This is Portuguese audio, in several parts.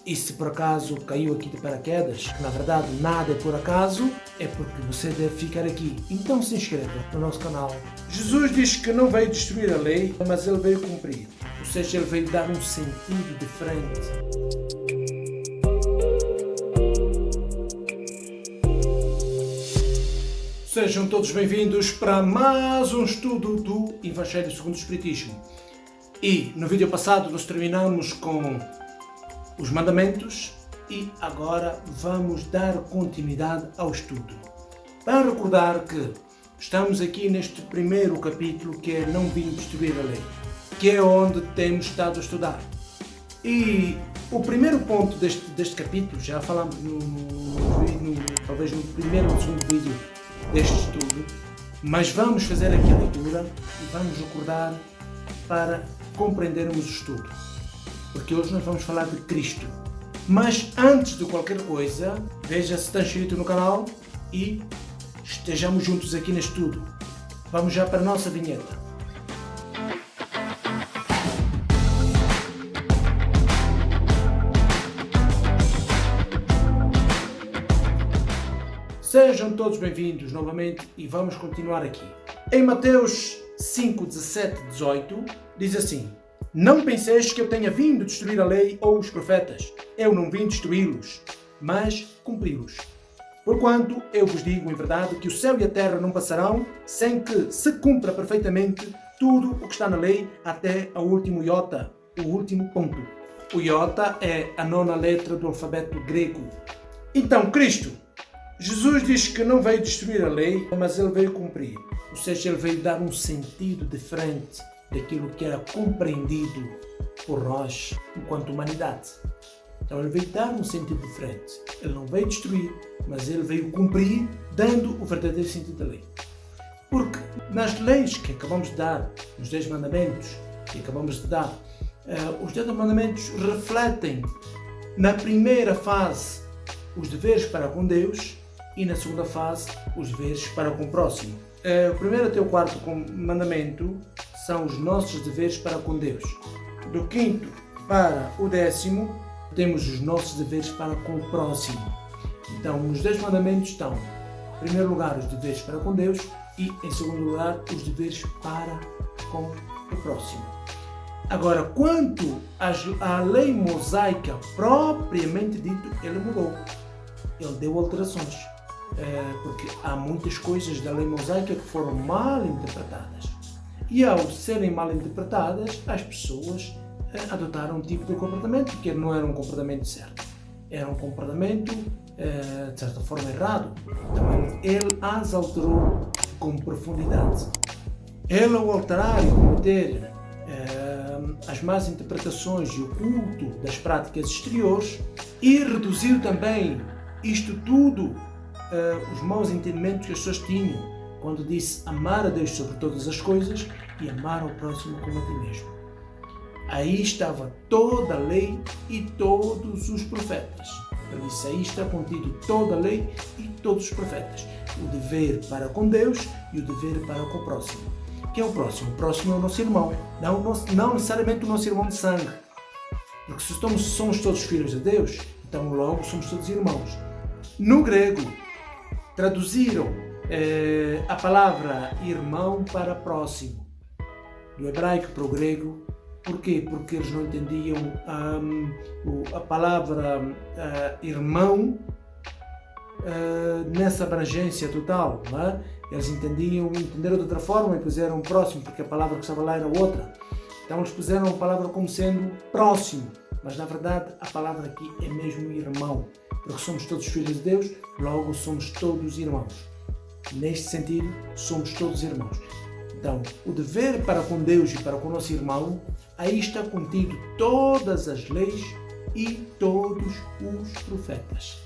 E se por acaso caiu aqui de paraquedas, que na verdade nada é por acaso, é porque você deve ficar aqui. Então se inscreva no nosso canal. Jesus diz que não veio destruir a lei, mas ele veio cumprir. Ou seja, ele veio dar um sentido diferente. Sejam todos bem-vindos para mais um estudo do Evangelho segundo o Espiritismo. E no vídeo passado nós terminamos com os mandamentos e agora vamos dar continuidade ao estudo. Para recordar que estamos aqui neste primeiro capítulo, que é Não Vim Destruir a Lei, que é onde temos estado a estudar. E o primeiro ponto deste capítulo, já falamos talvez no primeiro ou segundo vídeo deste estudo, mas vamos fazer aqui a leitura e vamos recordar para compreendermos o estudo, porque hoje nós vamos falar de Cristo. Mas antes de qualquer coisa, veja se está inscrito no canal e estejamos juntos aqui neste estudo. Vamos já para a nossa vinheta. Sejam todos bem-vindos novamente e vamos continuar aqui. Em Mateus 5, 17, 18, diz assim: Não penseis que eu tenha vindo destruir a lei ou os profetas. Eu não vim destruí-los, mas cumpri-los. Porquanto eu vos digo em verdade que o céu e a terra não passarão sem que se cumpra perfeitamente tudo o que está na lei até ao último iota, o último ponto. O iota é a nona letra do alfabeto grego. Então, Jesus diz que não veio destruir a lei, mas ele veio cumprir. Ou seja, ele veio dar um sentido diferente daquilo que era compreendido por nós enquanto humanidade. Então ele veio dar um sentido diferente. Ele não veio destruir, mas ele veio cumprir, dando o verdadeiro sentido da lei. Porque nas leis que acabamos de dar, nos 10 mandamentos que acabamos de dar, os 10 mandamentos refletem, na primeira fase, os deveres para com Deus e na segunda fase, os deveres para com o próximo. O primeiro até o quarto mandamento são os nossos deveres para com Deus. Do quinto para o 10º, temos os nossos deveres para com o próximo. Então, nos 10 mandamentos estão, em primeiro lugar, os deveres para com Deus e, em segundo lugar, os deveres para com o próximo. Agora, quanto à lei mosaica propriamente dito, ele mudou. Ele deu alterações. Porque há muitas coisas da lei mosaica que foram mal interpretadas. E ao serem mal interpretadas, as pessoas adotaram um tipo de comportamento que não era um comportamento certo. Era um comportamento, de certa forma, errado. Então ele as alterou com profundidade. Ele, ao alterar e cometer as más interpretações e o culto das práticas exteriores, e reduziu também isto tudo, os maus entendimentos que as pessoas tinham, quando disse amar a Deus sobre todas as coisas e amar ao próximo como a ti mesmo. Aí estava toda a lei e todos os profetas. Ele disse, aí está contido toda a lei e todos os profetas. O dever para com Deus e o dever para com o próximo. Quem é o próximo? O próximo é o nosso irmão, não necessariamente o nosso irmão de sangue. Porque se somos todos filhos de Deus, então logo somos todos irmãos. No grego, traduziram a palavra irmão para próximo, do hebraico para o grego. Porquê? Porque eles não entendiam a palavra irmão nessa abrangência total. Não é? Eles entenderam de outra forma e puseram próximo, porque a palavra que estava lá era outra. Então eles puseram a palavra como sendo próximo, mas na verdade a palavra aqui é mesmo irmão. Porque somos todos filhos de Deus, logo somos todos irmãos. Neste sentido, somos todos irmãos. Então, o dever para com Deus e para com o nosso irmão, aí está contido todas as leis e todos os profetas.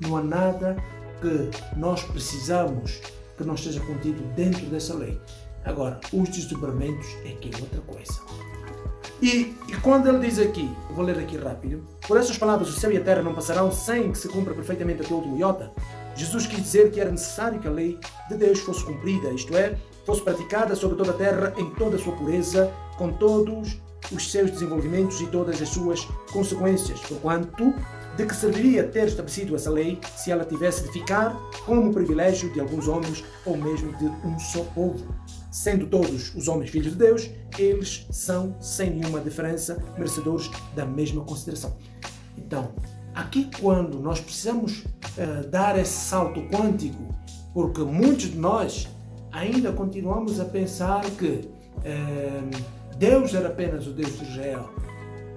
Não há nada que nós precisamos que não esteja contido dentro dessa lei. Agora, os desdobramentos é que é outra coisa. E quando ele diz aqui, vou ler aqui rápido, por essas palavras o céu e a terra não passarão sem que se cumpra perfeitamente até o último iota, Jesus quis dizer que era necessário que a lei de Deus fosse cumprida, isto é, fosse praticada sobre toda a terra em toda a sua pureza, com todos os seus desenvolvimentos e todas as suas consequências, porquanto de que serviria ter estabelecido essa lei se ela tivesse de ficar como privilégio de alguns homens ou mesmo de um só povo? Sendo todos os homens filhos de Deus, eles são, sem nenhuma diferença, merecedores da mesma consideração. Então, aqui quando nós precisamos dar esse salto quântico, porque muitos de nós ainda continuamos a pensar que Deus era apenas o Deus de Israel,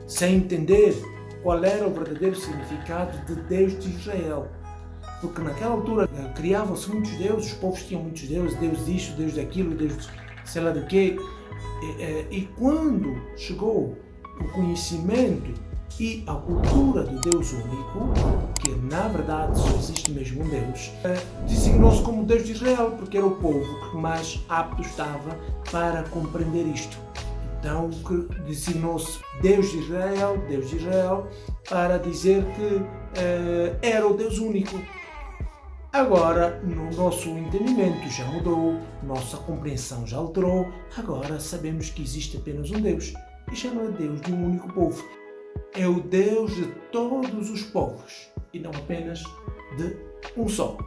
sem entender qual era o verdadeiro significado de Deus de Israel. Porque naquela altura criavam-se muitos deuses, os povos tinham muitos deuses, Deus disto, Deus daquilo, Deus sei lá do quê. E quando chegou o conhecimento e a cultura do Deus único, que na verdade só existe mesmo um Deus, designou-se como Deus de Israel, porque era o povo que mais apto estava para compreender isto. Então, que designou-se Deus de Israel, para dizer que era o Deus único. Agora, no nosso entendimento já mudou, nossa compreensão já alterou, agora sabemos que existe apenas um Deus, e já não é Deus de um único povo. É o Deus de todos os povos, e não apenas de um só.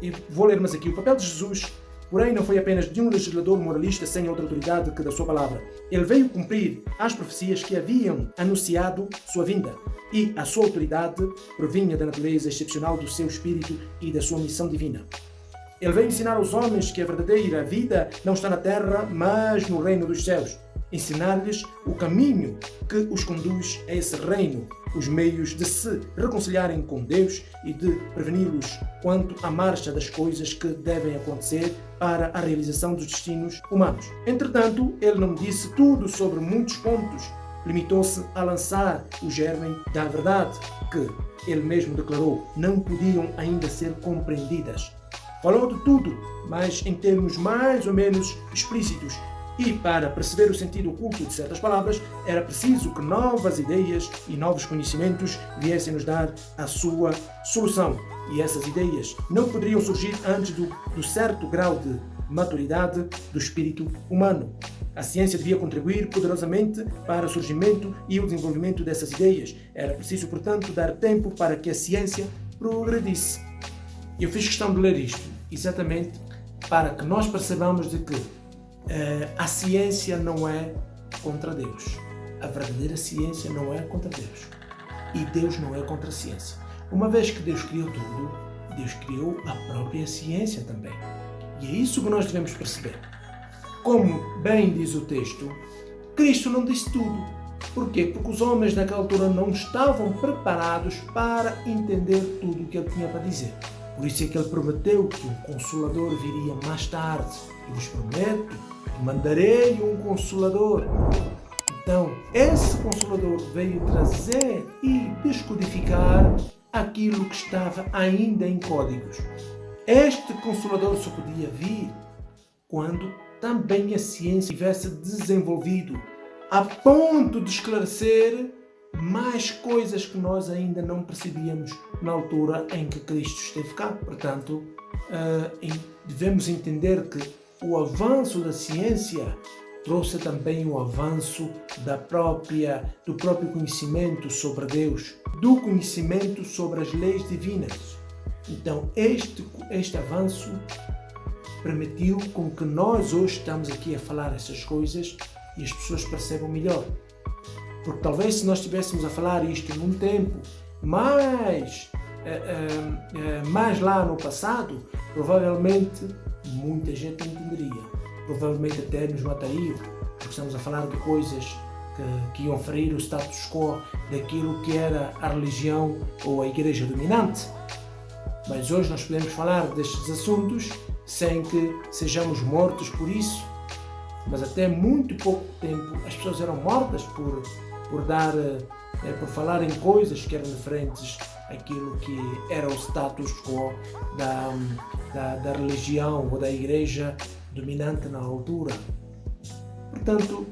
E vou ler mais aqui. O papel de Jesus, porém, não foi apenas de um legislador moralista sem outra autoridade que da sua palavra. Ele veio cumprir as profecias que haviam anunciado sua vinda, e a sua autoridade provinha da natureza excepcional do seu espírito e da sua missão divina. Ele veio ensinar aos homens que a verdadeira vida não está na terra, mas no reino dos céus. Ensinar-lhes o caminho que os conduz a esse reino, os meios de se reconciliarem com Deus e de preveni-los quanto à marcha das coisas que devem acontecer para a realização dos destinos humanos. Entretanto, ele não disse tudo sobre muitos pontos, limitou-se a lançar o germe da verdade, que ele mesmo declarou não podiam ainda ser compreendidas. Falou de tudo, mas em termos mais ou menos explícitos, e para perceber o sentido oculto de certas palavras, era preciso que novas ideias e novos conhecimentos viessem nos dar a sua solução. E essas ideias não poderiam surgir antes do certo grau de maturidade do espírito humano. A ciência devia contribuir poderosamente para o surgimento e o desenvolvimento dessas ideias. Era preciso, portanto, dar tempo para que a ciência progredisse. Eu fiz questão de ler isto, exatamente para que nós percebamos de que a ciência não é contra Deus. A verdadeira ciência não é contra Deus. E Deus não é contra a ciência. Uma vez que Deus criou tudo, Deus criou a própria ciência também. E é isso que nós devemos perceber. Como bem diz o texto, Cristo não disse tudo. Porquê? Porque os homens naquela altura não estavam preparados para entender tudo o que ele tinha para dizer. Por isso é que ele prometeu que um Consolador viria mais tarde. E vos prometo que mandarei um Consolador. Então, esse Consolador veio trazer e descodificar aquilo que estava ainda em códigos. Este Consolador só podia vir quando também a ciência tivesse desenvolvido a ponto de esclarecer mais coisas que nós ainda não percebíamos na altura em que Cristo esteve cá. Portanto, devemos entender que o avanço da ciência trouxe também o avanço do próprio conhecimento sobre Deus, do conhecimento sobre as leis divinas. Então, este avanço permitiu com que nós hoje estamos aqui a falar essas coisas e as pessoas percebam melhor. Porque talvez se nós estivéssemos a falar isto num tempo mais lá no passado, provavelmente muita gente não entenderia. Provavelmente até nos mataria, porque estamos a falar de coisas que iam ferir o status quo daquilo que era a religião ou a igreja dominante. Mas hoje nós podemos falar destes assuntos sem que sejamos mortos por isso. Mas até muito pouco tempo as pessoas eram mortas por falar em coisas que eram diferentes àquilo que era o status quo da religião ou da igreja dominante na altura. Portanto,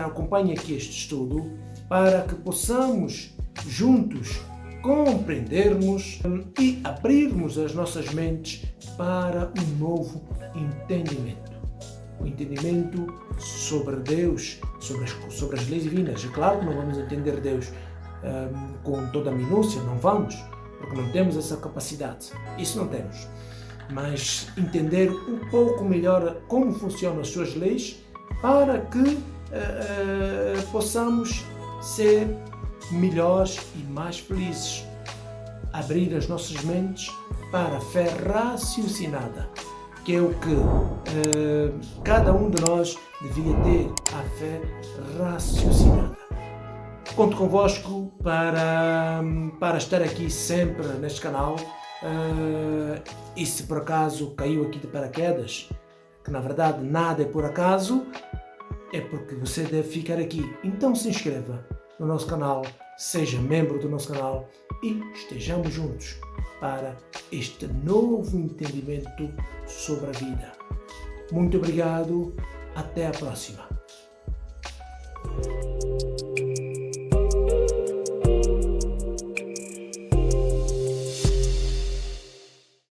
acompanhe aqui este estudo para que possamos juntos compreendermos e abrirmos as nossas mentes para um novo entendimento. o entendimento sobre Deus, sobre as leis divinas. É claro que não vamos entender Deus com toda a minúcia, não vamos, porque não temos essa capacidade. Isso não temos. Mas entender um pouco melhor como funcionam as suas leis para que possamos ser melhores e mais felizes. Abrir as nossas mentes para a fé raciocinada, que é o que cada um de nós devia ter, a fé raciocinada. Conto convosco para estar aqui sempre neste canal, e se por acaso caiu aqui de paraquedas, que na verdade nada é por acaso, é porque você deve ficar aqui. Então se inscreva no nosso canal, seja membro do nosso canal e estejamos juntos para este novo entendimento sobre a vida. Muito obrigado, até a próxima.